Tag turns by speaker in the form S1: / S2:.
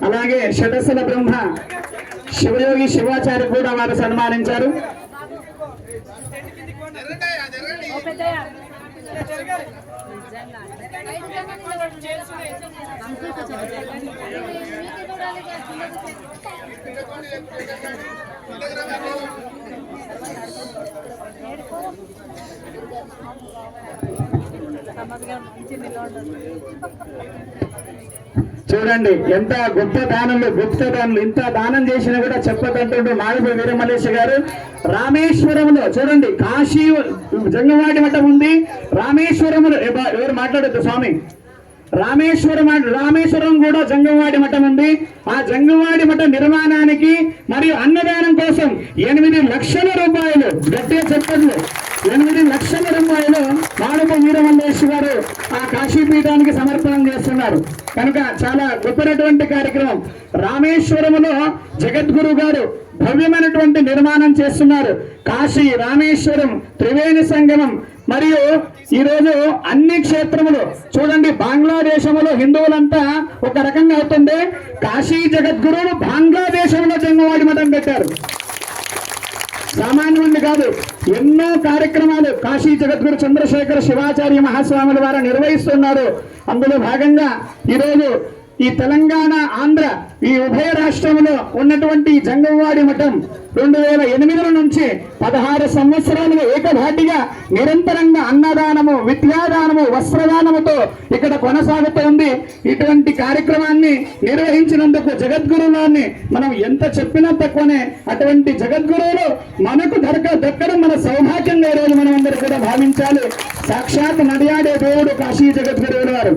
S1: అలాగే షటస్థల బ్రహ్మ శివయోగి శివాచార్య కూడా వారు సన్మానించారు. చూడండి ఎంత గొప్ప దానులు, గుప్త దానులు. ఇంత దానం చేసినా కూడా చెప్పదంటుంటూ మాధవ వీరమల్లేశ గారు రామేశ్వరంలో చూడండి, కాశీ జంగవాడి మఠం ఉంది, రామేశ్వరంలో ఎవరు మాట్లాడద్దు స్వామి, రామేశ్వరం కూడా జంగంవాడి మఠం ఉంది. ఆ జంగంవాడి మఠ నిర్మాణానికి మరియు అన్నదానం కోసం 8 లక్షల రూపాయలు, గట్టిగా చెప్పండి, 8 లక్షల రూపాయలు మాడప వీరమల్లేశ్ గారు ఆ కాశీపీఠానికి సమర్పణం చేస్తున్నారు. కనుక చాలా గొప్పనటువంటి కార్యక్రమం. రామేశ్వరంలో జగద్గురు గారు భవ్యమైనటువంటి నిర్మాణం చేస్తున్నారు. కాశీ రామేశ్వరం త్రివేణి సంగమం మరియు ఈరోజు అన్ని క్షేత్రములు చూడండి, బంగ్లాదేశంలో హిందువులంతా ఒక రకంగా అవుతుంది. కాశీ జగద్గురువులు బంగ్లాదేశంలో జంగంవాడి మఠం పెట్టారు, సామాన్యుడిని కాదు. ఎన్నో కార్యక్రమాలు కాశీ జగద్గురు చంద్రశేఖర శివాచార్య మహాస్వాముల వారు నిర్వహిస్తున్నారు. అందులో భాగంగా ఈరోజు ఈ తెలంగాణ ఆంధ్ర ఈ ఉభయ రాష్ట్రంలో ఉన్నటువంటి జంగంవాడి మఠం 2008 నుంచి 16 సంవత్సరాలుగా ఏకధాటిగా నిరంతరంగా అన్నదానము, విద్యాదానము, వస్త్రదానముతో ఇక్కడ కొనసాగుతోంది. ఇటువంటి కార్యక్రమాన్ని నిర్వహించినందుకు జగద్గురువుని మనం ఎంత చెప్పినా తక్కువనే. అటువంటి జగద్గురువులు మనకు దక్కడం మన సౌభాగ్యంగా ఈరోజు మనం అందరూ కూడా భావించాలి. సాక్షాత్ నడియాడే దేవుడు కాశీ జగద్గురువుల వారు.